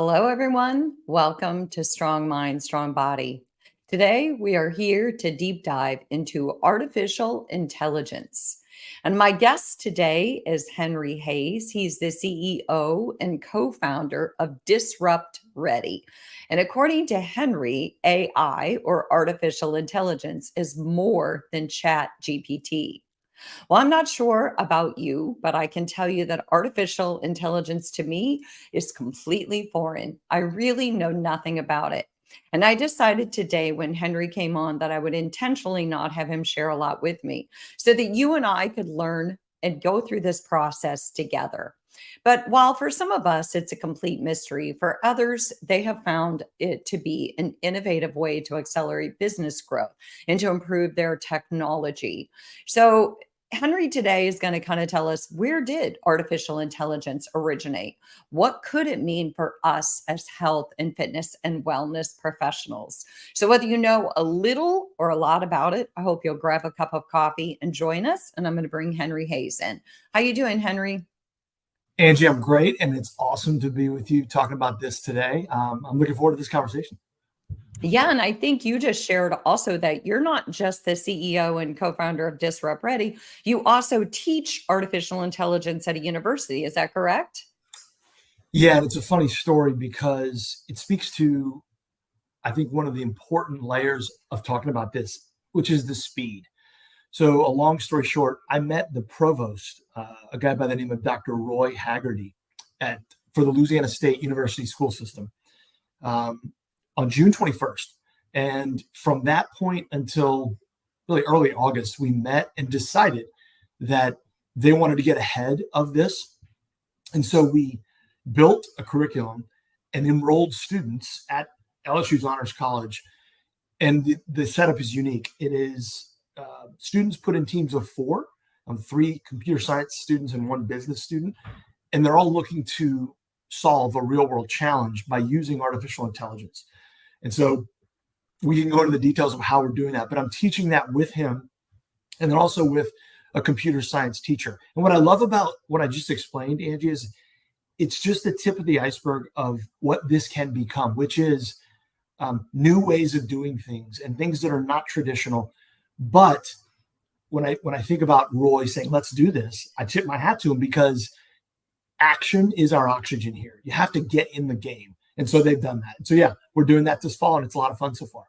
Hello, everyone. Welcome to Strong Mind, Strong Body. Today, we are here to deep dive into artificial intelligence. And my guest today is Henry Hayes. He's the CEO and co founder of DisruptREADY. And according to Henry, AI or artificial intelligence is more than ChatGPT. Well, I'm not sure about you, but I can tell you that artificial intelligence to me is completely foreign. I really know nothing about it. And I decided today when Henry came on that I would intentionally not have him share a lot with me so that you and I could learn and go through this process together. But while for some of us it's a complete mystery, for others, they have found it to be an innovative way to accelerate business growth and to improve their technology. So Henry today is going to kind of tell us, where did artificial intelligence originate? What could it mean for us as health and fitness and wellness professionals? So whether you know a little or a lot about it, I hope you'll grab a cup of coffee and join us. And I'm going to bring Henry Hayes in. How you doing, Henry? Angie, I'm great, and it's awesome to be with you talking about this today. I'm looking forward to this conversation. Yeah, and I think you just shared also that you're not just the CEO and co-founder of DisruptREADY, you also teach artificial intelligence at a university. Is that correct? Yeah, and it's a funny story because it speaks to, I think, one of the important layers of talking about this, which is the speed. So, a long story short, I met the provost, a guy by the name of Dr. Roy Haggerty, for the Louisiana State University school system on June 21st. And from that point until really early August, we met and decided that they wanted to get ahead of this. And so we built a curriculum and enrolled students at LSU's Honors College. And the setup is unique. It is students put in teams of four, 3 computer science students and 1 business student, and they're all looking to solve a real world challenge by using artificial intelligence. And so we can go into the details of how we're doing that, but I'm teaching that with him and then also with a computer science teacher. And what I love about what I just explained, Angie, is it's just the tip of the iceberg of what this can become, which is new ways of doing things and things that are not traditional. But when I think about Roy saying, let's do this, I tip my hat to him because action is our oxygen here. You have to get in the game. And so they've done that. So yeah, we're doing that this fall and it's a lot of fun so far.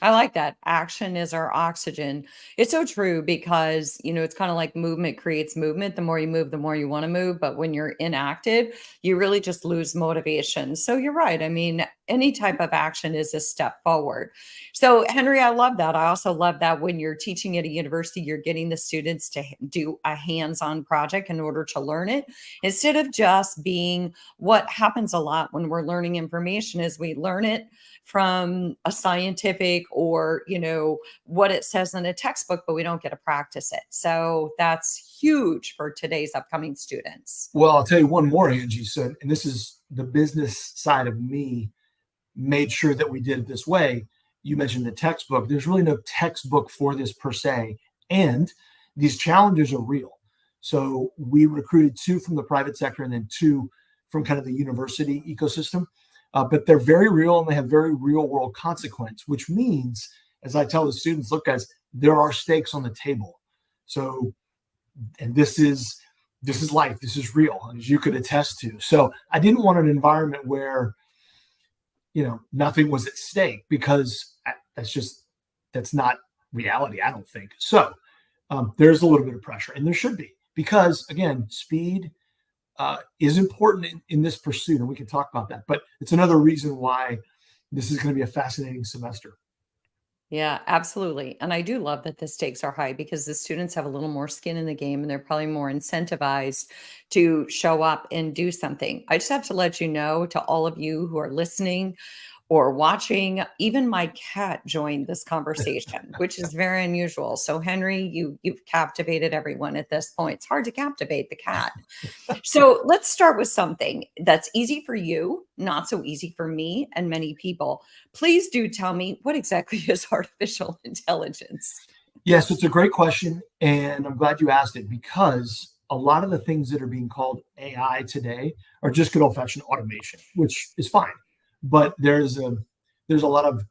I like that. Action is our oxygen. It's so true because, it's kind of like movement creates movement. The more you move, the more you want to move. But when you're inactive, you really just lose motivation. So you're right. I mean, any type of action is a step forward. So, Henry, I love that. I also love that when you're teaching at a university, you're getting the students to do a hands-on project in order to learn it instead of just being what happens a lot when we're learning information is we learn it from a scientific or, what it says in a textbook, but we don't get to practice it. So that's huge for today's upcoming students. Well, I'll tell you one more, Angie said, and this is the business side of me made sure that we did it this way. You mentioned the textbook. There's really no textbook for this per se. And these challenges are real. So we recruited 2 from the private sector and then 2 from kind of the university ecosystem. But they're very real and they have very real world consequence, which means, as I tell the students, look, guys, there are stakes on the table. So, and this is life. This is real, as you could attest to. So I didn't want an environment where, nothing was at stake because that's not reality, I don't think. So there's a little bit of pressure and there should be, because again, speed is important in this pursuit, and we can talk about that. But it's another reason why this is going to be a fascinating semester. Yeah, absolutely. And I do love that the stakes are high because the students have a little more skin in the game and they're probably more incentivized to show up and do something. I just have to let you know, to all of you who are listening or watching, even my cat joined this conversation, which is very unusual. So Henry, you've captivated everyone at this point. It's hard to captivate the cat. So let's start with something that's easy for you, not so easy for me and many people. Please do tell me, what exactly is artificial intelligence? Yes, it's a great question. And I'm glad you asked it because a lot of the things that are being called AI today are just good old-fashioned automation, which is fine. But there's a lot of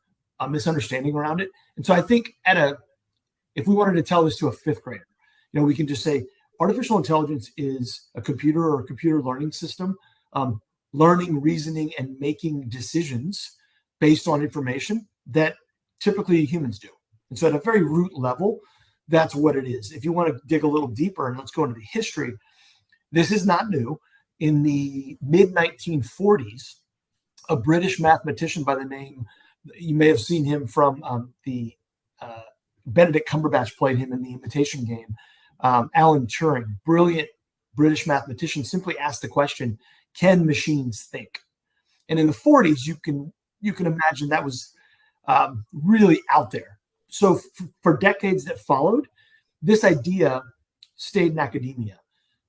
misunderstanding around it. And so I think if we wanted to tell this to a fifth grader, we can just say artificial intelligence is a computer or a computer learning system, learning, reasoning, and making decisions based on information that typically humans do. And so at a very root level, that's what it is. If you want to dig a little deeper and let's go into the history, this is not new. In the mid 1940s, a British mathematician by the name, you may have seen him from Benedict Cumberbatch played him in The Imitation Game. Alan Turing, brilliant British mathematician, simply asked the question, can machines think? And in the 40s, you can imagine that was really out there. So for decades that followed, this idea stayed in academia,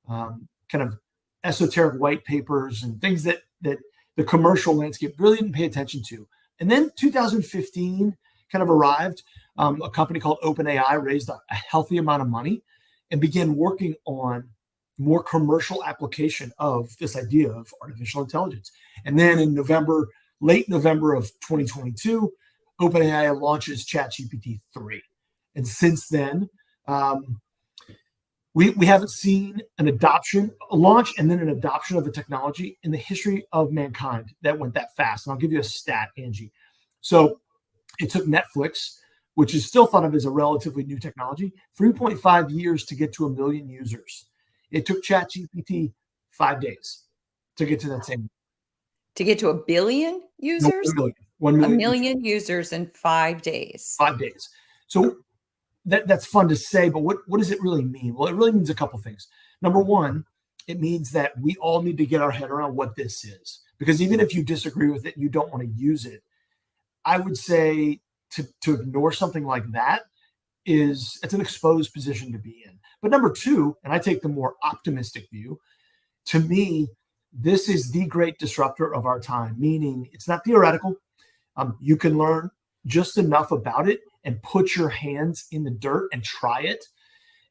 kind of esoteric white papers and things that the commercial landscape really didn't pay attention to. And then 2015 kind of arrived. A company called OpenAI raised a healthy amount of money and began working on more commercial application of this idea of artificial intelligence. And then in late November of 2022, OpenAI launches ChatGPT 3. And since then, we haven't seen a launch and then an adoption of the technology in the history of mankind that went that fast. And I'll give you a stat, Angie. So it took Netflix, which is still thought of as a relatively new technology, 3.5 years to get to 1 million users. It took ChatGPT 5 days to get to that same. To get to 1 billion users? No, 1 million. 1 million users in 5 days. 5 days. So that's fun to say, but what does it really mean? Well, it really means a couple things. Number one, it means that we all need to get our head around what this is. Because even if you disagree with it, you don't want to use it, I would say to ignore something like that it's an exposed position to be in. But number two, and I take the more optimistic view, to me, this is the great disruptor of our time, meaning it's not theoretical. You can learn just enough about it and put your hands in the dirt and try it.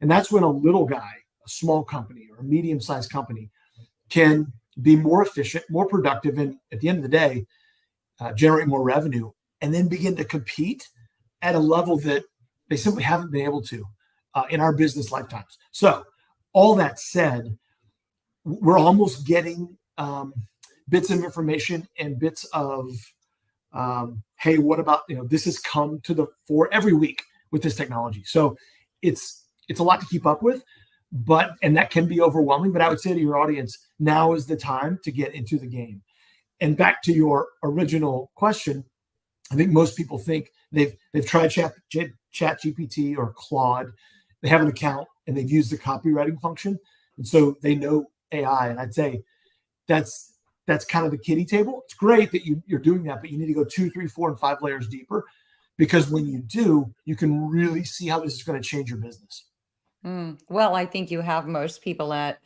And that's when a little guy, a small company or a medium-sized company can be more efficient, more productive, and at the end of the day, generate more revenue and then begin to compete at a level that they simply haven't been able to in our business lifetimes. So all that said, we're almost getting bits of information and bits of, hey, what about, this has come to the fore every week with this technology. So it's a lot to keep up with, and that can be overwhelming, but I would say to your audience, now is the time to get into the game. And back to your original question, I think most people think they've tried ChatGPT or Claude. They have an account and they've used the copywriting function, and so they know AI. And I'd say that's kind of the kiddie table. It's great that you're doing that, but you need to go 2, 3, 4, and 5 layers deeper, because when you do, you can really see how this is going to change your business. Well, I think you have most people at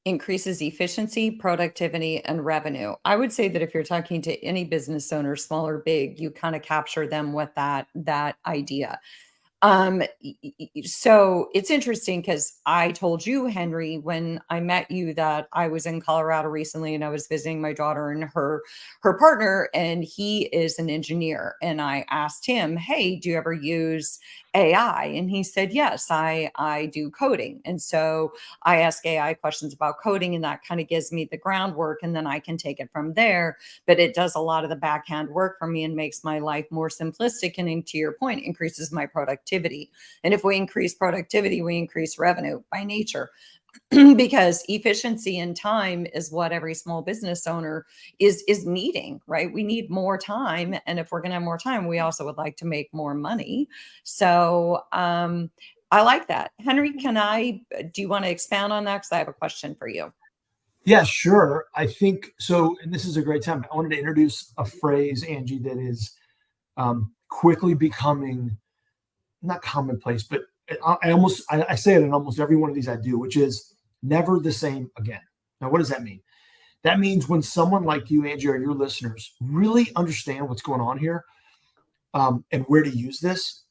increases efficiency, productivity, and revenue. I would say that if you're talking to any business owner, small or big, you kind of capture them with that idea. So it's interesting because I told you, Henry, when I met you, that I was in Colorado recently and I was visiting my daughter and her partner, and he is an engineer. And I asked him, hey, do you ever use AI? And he said, yes, I do coding. And so I ask AI questions about coding, and that kind of gives me the groundwork, and then I can take it from there. But it does a lot of the backhand work for me and makes my life more simplistic. And to your point, increases my productivity. And if we increase productivity, we increase revenue by nature. Because efficiency and time is what every small business owner is needing, right? We need more time. And if we're going to have more time, we also would like to make more money. So I like that. Henry, do you want to expound on that? Because I have a question for you. Yeah, sure. I think so. And this is a great time. I wanted to introduce a phrase, Angie, that is quickly becoming not commonplace, but I say it in almost every one of these I do, which is never the same again. Now, what does that mean? That means when someone like you, Angie, or your listeners really understand what's going on here and where to use this,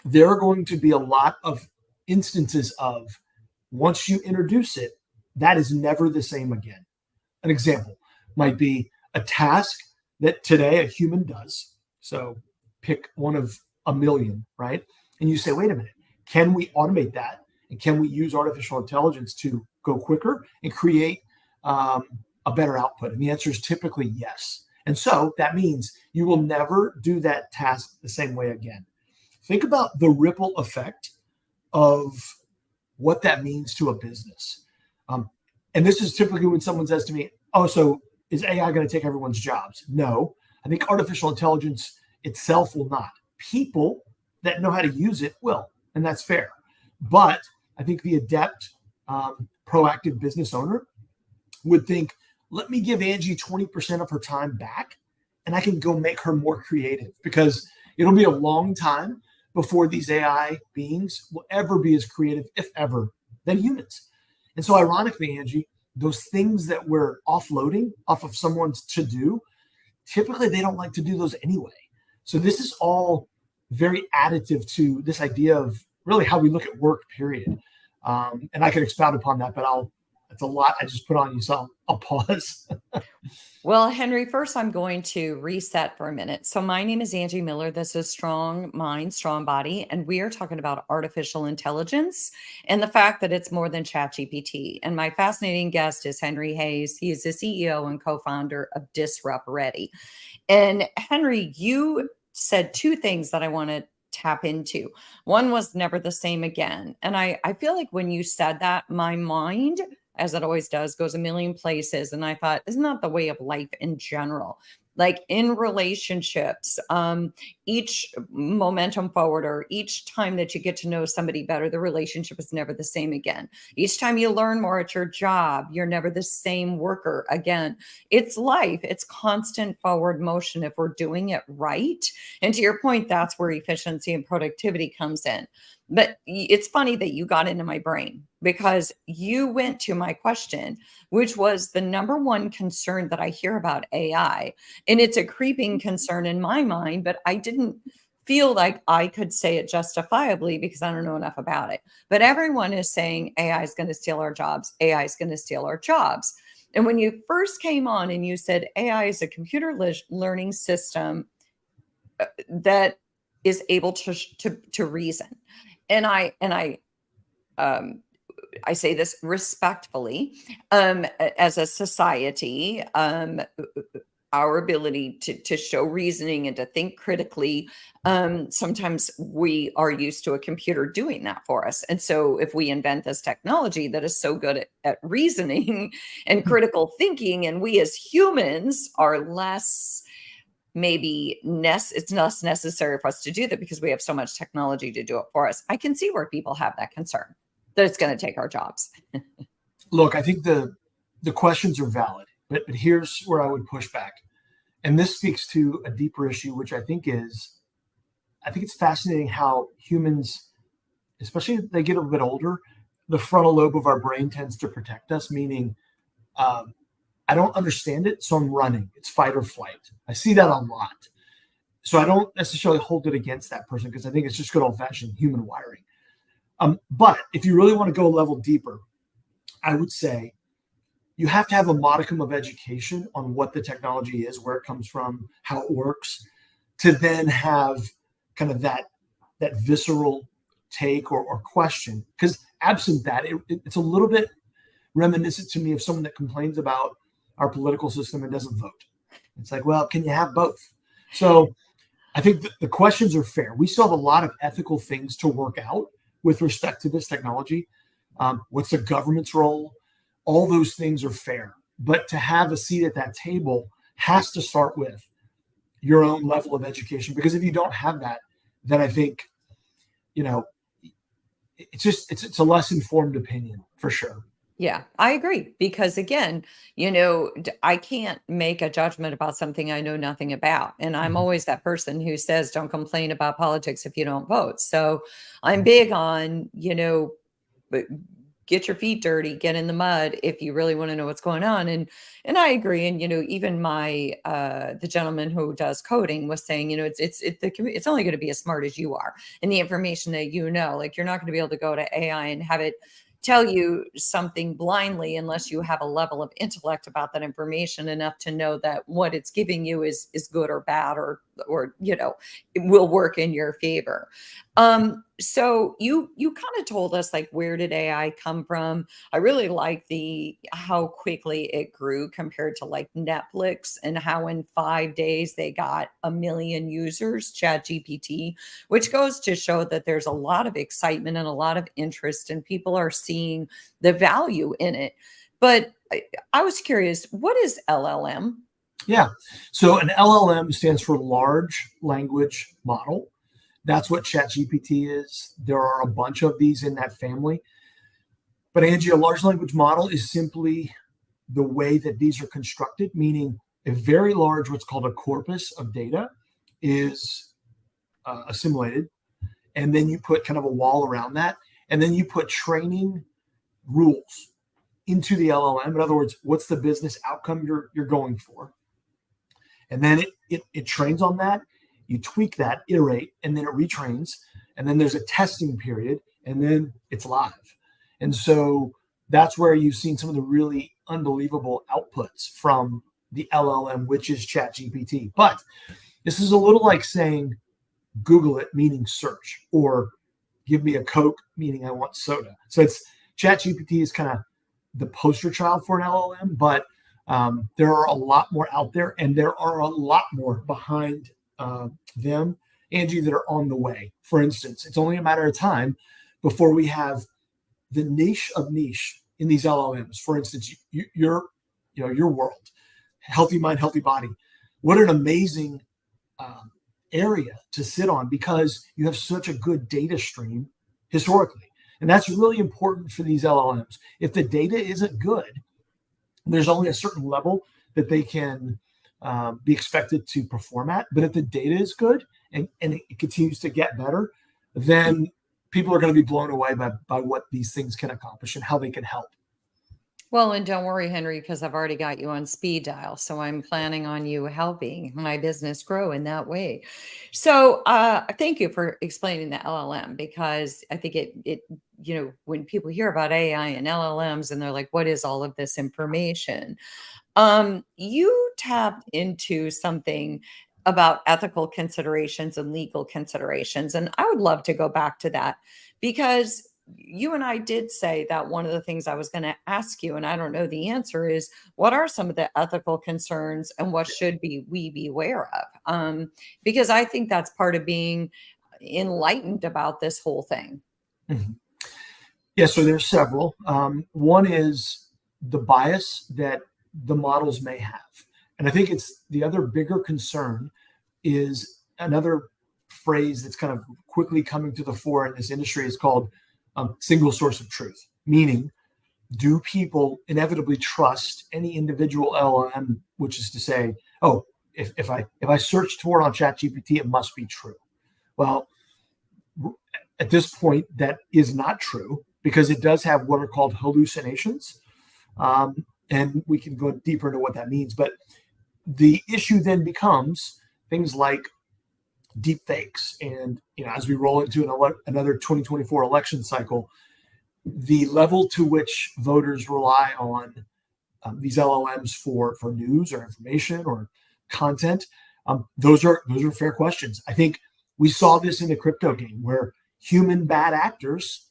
there are going to be a lot of instances of Once you introduce it, that is never the same again. An example might be a task that today a human does. So pick one of a million, right? And you say, wait a minute, can we automate that? And can we use artificial intelligence to go quicker and create a better output? And the answer is typically yes. And so that means you will never do that task the same way again. Think about the ripple effect of what that means to a business. And this is typically when someone says to me, oh, so is AI going to take everyone's jobs? No, I think artificial intelligence itself will not. People that know how to use it will, and that's fair. But I think the adept, proactive business owner would think, let me give Angie 20% of her time back and I can go make her more creative, because it'll be a long time before these AI beings will ever be as creative, if ever, than humans. And so ironically, Angie, those things that we're offloading off of someone's to do, typically they don't like to do those anyway. So this is all very additive to this idea of really how we look at work, period. And I could expound upon that, but that's a lot I just put on you, so I'll pause. Well, Henry, first I'm going to reset for a minute. So my name is Angie Miller. This is Strong Mind, Strong Body, and we are talking about artificial intelligence and the fact that it's more than ChatGPT. And my fascinating guest is Henry Hayes. He is the CEO and co-founder of DisruptREADY. And Henry, you said two things that I want to tap into. One was never the same again. And I feel like when you said that, my mind, as it always does, goes a million places. And I thought, isn't that the way of life in general? Like in relationships, each momentum forward or each time that you get to know somebody better, the relationship is never the same again. Each time you learn more at your job, you're never the same worker again. It's life. It's constant forward motion if we're doing it right. And to your point, that's where efficiency and productivity comes in. But it's funny that you got into my brain because you went to my question, which was the number one concern that I hear about AI. And it's a creeping concern in my mind, but I didn't feel like I could say it justifiably because I don't know enough about it. But everyone is saying AI is going to steal our jobs. AI is going to steal our jobs. And when you first came on and you said AI is a computer learning system that is able to reason, and um, I say this respectfully, as a society, our ability to show reasoning and to think critically, sometimes we are used to a computer doing that for us. And so if we invent this technology that is so good at reasoning and critical thinking, and we as humans are less, maybe it's less necessary for us to do that because we have so much technology to do it for us. I can see where people have that concern that it's going to take our jobs. Look, I think the questions are valid, but here's where I would push back. And this speaks to a deeper issue, which I think it's fascinating how humans, especially as they get a bit older, the frontal lobe of our brain tends to protect us, meaning I don't understand it, so I'm running. It's fight or flight. I see that a lot. So I don't necessarily hold it against that person because I think it's just good old-fashioned human wiring. But if you really want to go a level deeper, I would say you have to have a modicum of education on what the technology is, where it comes from, how it works, to then have kind of that visceral take or question. Because absent that, it's a little bit reminiscent to me of someone that complains about our political system and doesn't vote. It's like, well, can you have both? So I think the questions are fair. We still have a lot of ethical things to work out with respect to this technology. What's the government's role? All those things are fair. But to have a seat at that table has to start with your own level of education. Because if you don't have that, then I think, it's a less informed opinion for sure. Yeah, I agree. Because again, I can't make a judgment about something I know nothing about. And I'm Mhm. always that person who says, don't complain about politics if you don't vote. So I'm big on, but get your feet dirty, get in the mud if you really want to know what's going on. And I agree. And even my the gentleman who does coding was saying, it's only going to be as smart as you are and the information that like you're not going to be able to go to AI and have it tell you something blindly unless you have a level of intellect about that information enough to know that what it's giving you is good or bad, or it will work in your favor. So you kind of told us, like, where did AI come from? I really like the how quickly it grew compared to like Netflix, and how in 5 days they got 1 million users, ChatGPT, which goes to show that there's a lot of excitement and a lot of interest, and people are seeing the value in it. But I was curious, what is LLM? Yeah. So an LLM stands for large language model. That's what ChatGPT is. There are a bunch of these in that family. But Angie, a large language model is simply the way that these are constructed, meaning a very large, what's called a corpus of data, is assimilated. And then you put kind of a wall around that. And then you put training rules into the LLM. In other words, what's the business outcome you're going for? And then it trains on that. You tweak that, iterate, and then it retrains. And then there's a testing period, and then it's live. And so that's where you've seen some of the really unbelievable outputs from the LLM, which is ChatGPT. But this is a little like saying Google it, meaning search, or give me a Coke, meaning I want soda. So it's ChatGPT is kind of the poster child for an LLM, but there are a lot more out there, and there are a lot more behind them, Angie, that are on the way. For instance, it's only a matter of time before we have the niche of niche in these LLMs. For instance, your world, healthy mind, healthy body. What an amazing area to sit on, because you have such a good data stream historically. And that's really important for these LLMs. If the data isn't good, there's only a certain level that they can be expected to perform at. But if the data is good and it continues to get better, then people are going to be blown away by what these things can accomplish and how they can help. Well, and don't worry, Henry, because I've already got you on speed dial. So I'm planning on you helping my business grow in that way. So thank you for explaining the LLM, because I think when people hear about AI and LLMs and they're like, what is all of this information? You tapped into something about ethical considerations and legal considerations. And I would love to go back to that, because you and I did say that one of the things I was going to ask you, and I don't know the answer, is what are some of the ethical concerns and what should we be aware of? Because I think that's part of being enlightened about this whole thing. Mm-hmm. Yeah, so there's several. One is the bias that the models may have. And I think it's the other bigger concern is another phrase that's kind of quickly coming to the fore in this industry is called single source of truth, meaning do people inevitably trust any individual LLM, which is to say, oh, if I search for it on ChatGPT, it must be true. Well, at this point, that is not true, because it does have what are called hallucinations. And we can go deeper into what that means. But the issue then becomes things like deepfakes. And as we roll into another 2024 election cycle, the level to which voters rely on these LLMs for news or information or content, those are fair questions. I think we saw this in the crypto game, where human bad actors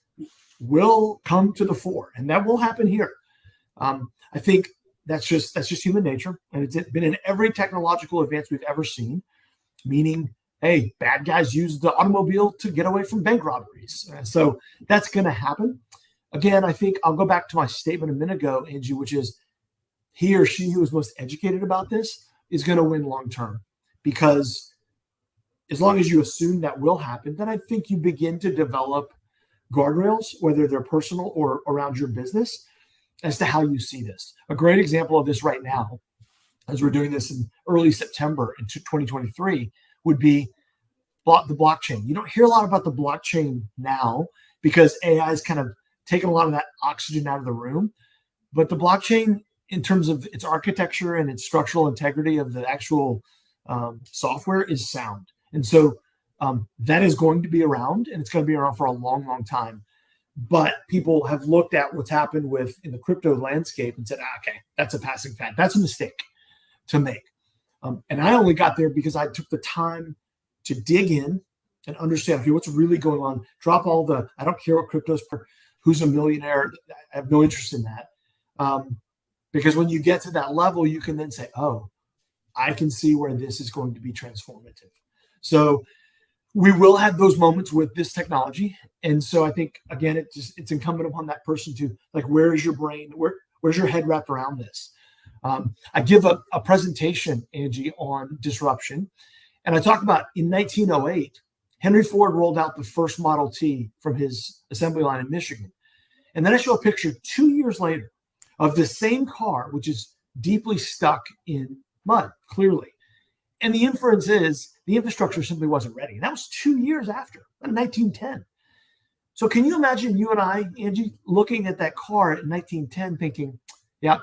will come to the fore, and that will happen here. I think that's just human nature, and it's been in every technological advance we've ever seen. Meaning, hey, bad guys use the automobile to get away from bank robberies, so that's going to happen. Again, I think I'll go back to my statement a minute ago, Angie, which is he or she who is most educated about this is going to win long term, because as long as you assume that will happen, then I think you begin to develop guardrails, whether they're personal or around your business, as to how you see this. A great example of this right now, as we're doing this in early September into 2023, would be the blockchain. You don't hear a lot about the blockchain now because AI has kind of taken a lot of that oxygen out of the room. But the blockchain, in terms of its architecture and its structural integrity of the actual software, is sound. And so that is going to be around, and it's going to be around for a long, long time. But people have looked at what's happened in the crypto landscape and said, okay, that's a passing fad. That's a mistake to make. And I only got there because I took the time to dig in and understand, okay, what's really going on. Drop all I don't care what crypto's who's a millionaire. I have no interest in that. Because when you get to that level, you can then say, oh, I can see where this is going to be transformative. So we will have those moments with this technology. And so I think, again, it's incumbent upon that person to, like, where is your brain? Where's your head wrapped around this? I give a presentation, Angie, on disruption. And I talk about in 1908, Henry Ford rolled out the first Model T from his assembly line in Michigan. And then I show a picture 2 years later of the same car, which is deeply stuck in mud, clearly. And the inference is the infrastructure simply wasn't ready. And that was 2 years after, in 1910. So can you imagine you and I, Angie, looking at that car in 1910 thinking, yeah,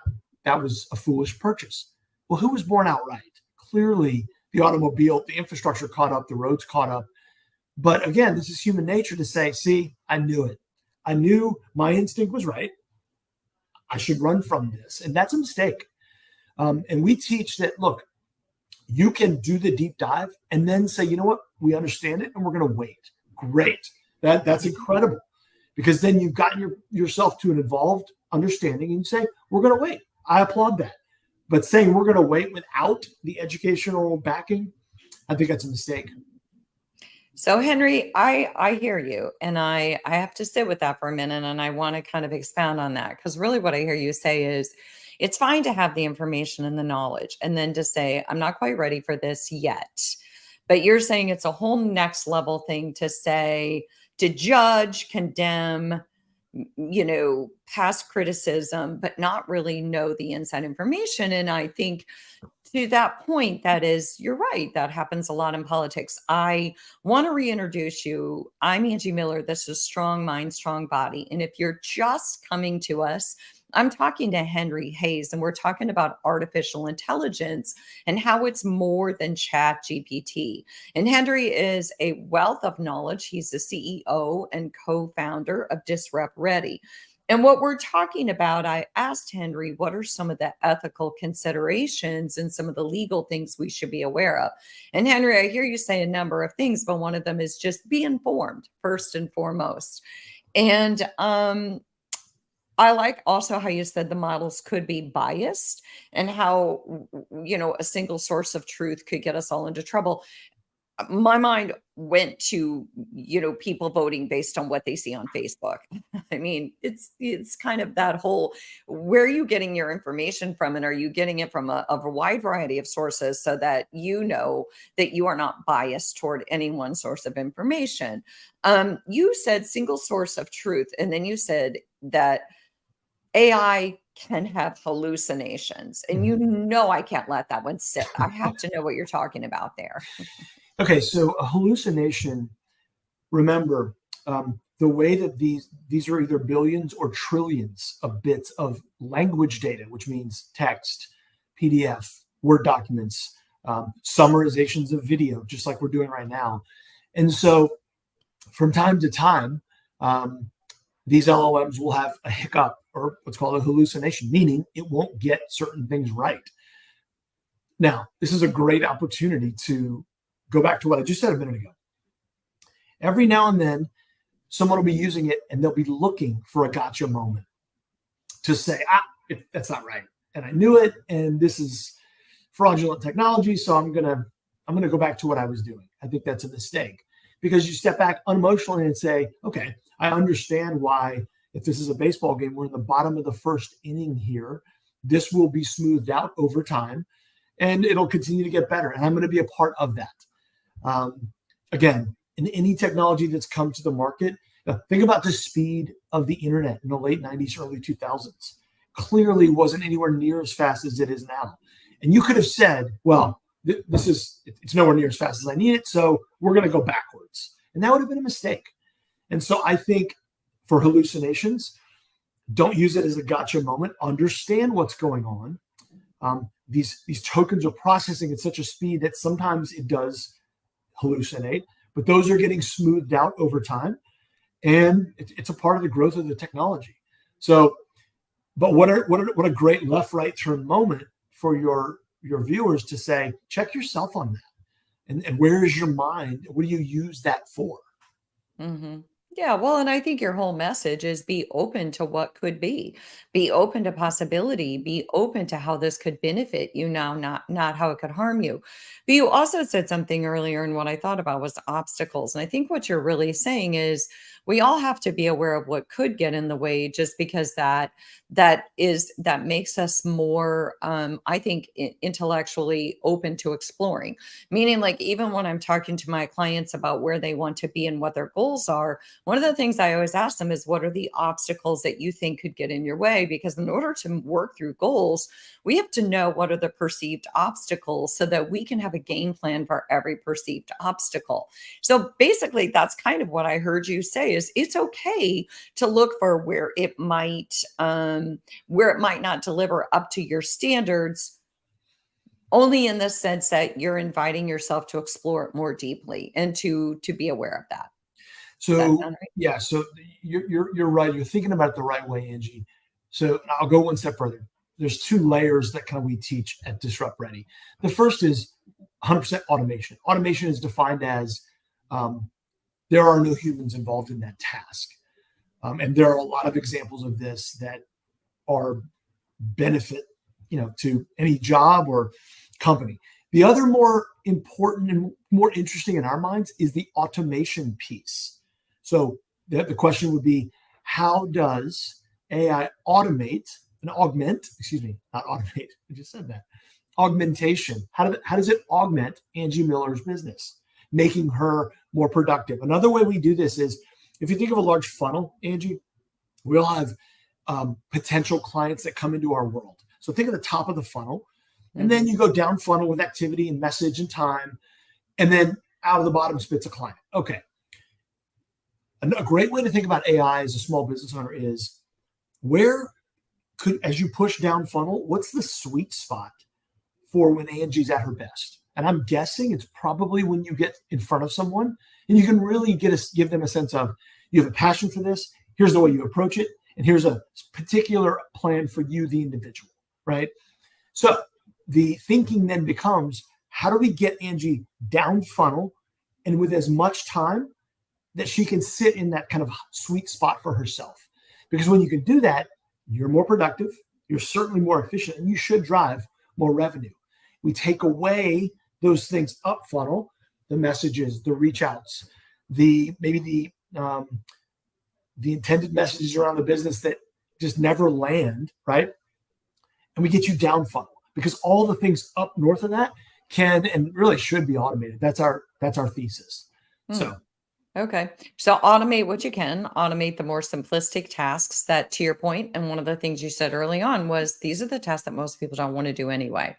that was a foolish purchase. Well, who was born outright? Clearly, the automobile, the infrastructure caught up, the roads caught up. But again, this is human nature to say, see, I knew it. I knew my instinct was right. I should run from this. And that's a mistake. And we teach that, look, you can do the deep dive and then say, you know what, we understand it and we're going to wait. Great. That's incredible. Because then you've gotten yourself to an evolved understanding and you say, we're going to wait. I applaud that. But saying we're going to wait without the educational backing, I think that's a mistake. So Henry, I hear you, and I have to sit with that for a minute, and I want to kind of expound on that, because really what I hear you say is it's fine to have the information and the knowledge and then to say, I'm not quite ready for this yet. But you're saying it's a whole next level thing to say, to judge, condemn, pass criticism, but not really know the inside information. And I think to that point, you're right. That happens a lot in politics. I want to reintroduce you. I'm Angie Miller. This is Strong Mind, Strong Body. And if you're just coming to us, I'm talking to Henry Hayes, and we're talking about artificial intelligence and how it's more than ChatGPT. And Henry is a wealth of knowledge. He's the CEO and co-founder of DisruptREADY. And what we're talking about, I asked Henry, what are some of the ethical considerations and some of the legal things we should be aware of? And Henry, I hear you say a number of things, but one of them is just be informed first and foremost. And I like also how you said the models could be biased and how, a single source of truth could get us all into trouble. My mind went to, people voting based on what they see on Facebook. I mean, it's kind of that whole, where are you getting your information from? And are you getting it from a wide variety of sources so that you know that you are not biased toward any one source of information? You said single source of truth. And then you said that AI can have hallucinations. And I can't let that one sit. I have to know what you're talking about there. Okay, so a hallucination, remember, the way that these are either billions or trillions of bits of language data, which means text, PDF, Word documents, summarizations of video, just like we're doing right now. And so from time to time, these LLMs will have a hiccup or what's called a hallucination, meaning it won't get certain things right. Now, this is a great opportunity to go back to what I just said a minute ago. Every now and then, someone will be using it and they'll be looking for a gotcha moment to say, that's not right. And I knew it, and this is fraudulent technology, so I'm gonna go back to what I was doing. I think that's a mistake, because you step back unemotionally and say, okay, I understand why, if this is a baseball game, we're in the bottom of the first inning here. This will be smoothed out over time, and it'll continue to get better. And I'm going to be a part of that. Again, in any technology that's come to the market, think about the speed of the internet in the late 90s, early 2000s. Clearly wasn't anywhere near as fast as it is now. And you could have said, well, it's nowhere near as fast as I need it, so we're going to go backwards. And that would have been a mistake. And so I think for hallucinations, don't use it as a gotcha moment. Understand what's going on. These tokens are processing at such a speed that sometimes it does hallucinate, but those are getting smoothed out over time. and it's a part of the growth of the technology. So, but what a great left right turn moment for your viewers to say, check yourself on that, and where is your mind? What do you use that for? hmm Yeah, well, and I think your whole message is be open to what could be open to possibility, be open to how this could benefit you now, not how it could harm you. But you also said something earlier, and what I thought about was obstacles. And I think what you're really saying is we all have to be aware of what could get in the way, just because that makes us more, I think, intellectually open to exploring. Meaning, like, even when I'm talking to my clients about where they want to be and what their goals are, one of the things I always ask them is, what are the obstacles that you think could get in your way? Because in order to work through goals, we have to know what are the perceived obstacles so that we can have a game plan for every perceived obstacle. So basically, that's kind of what I heard you say is it's okay to look for where it might not deliver up to your standards, only in the sense that you're inviting yourself to explore it more deeply and to be aware of that. Does that So sound right? yeah, so you're right. You're thinking about it the right way, Angie. So I'll go one step further. There's two layers that kind of we teach at Disrupt Ready. The first is 100% automation. Automation is defined as um, there are no humans involved in that task, and there are a lot of examples of this that are benefit, to any job or company. The other more important and more interesting in our minds is the automation piece. So the question would be, how does AI automate and augment, excuse me, not automate, I just said that, augmentation. How does it augment Angie Miller's business, making her more productive? Another way we do this is, if you think of a large funnel, Angie, we all have potential clients that come into our world. So think of the top of the funnel, and then Mhm. you go down funnel with activity and message and time, and then out of the bottom spits a client. Okay. A great way to think about AI as a small business owner is, where as you push down funnel, what's the sweet spot for when Angie's at her best? And I'm guessing it's probably when you get in front of someone and you can really give them a sense of, you have a passion for this. Here's the way you approach it. And here's a particular plan for you, the individual, right? So the thinking then becomes, how do we get Angie down funnel and with as much time that she can sit in that kind of sweet spot for herself? Because when you can do that, you're more productive, you're certainly more efficient, and you should drive more revenue. We take away those things up funnel, the messages, the reach outs, the intended messages around the business that just never land, right? And we get you down funnel, because all the things up north of that can and really should be automated. That's our thesis. Hmm. So Okay. So automate what you can, automate the more simplistic tasks that, to your point, and one of the things you said early on was these are the tasks that most people don't want to do anyway.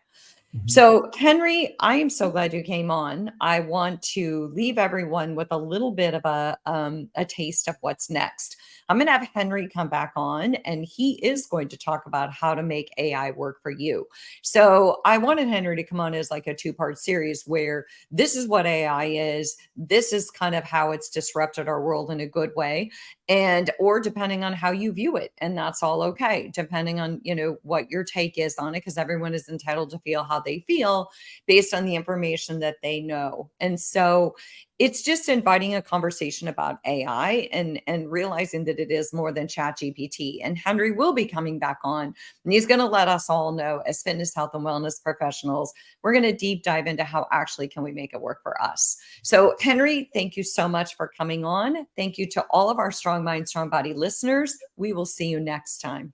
mhm. So, Henry, I am so glad you came on. I want to leave everyone with a little bit of a taste of what's next. I'm going to have Henry come back on, and he is going to talk about how to make AI work for you. So, I wanted Henry to come on as like a two-part series where this is what AI is. This is kind of how it's disrupted our world in a good way, and or depending on how you view it, and that's all okay, depending on what your take is on it, because everyone is entitled to feel how they feel based on the information that they know. And so it's just inviting a conversation about AI and realizing that it is more than Chat GPT. And Henry will be coming back on, and he's going to let us all know, as fitness, health, and wellness professionals, we're going to deep dive into how actually can we make it work for us. So, Henry, thank you so much for coming on. Thank you to all of our Strong Mind, Strong Body listeners. We will see you next time.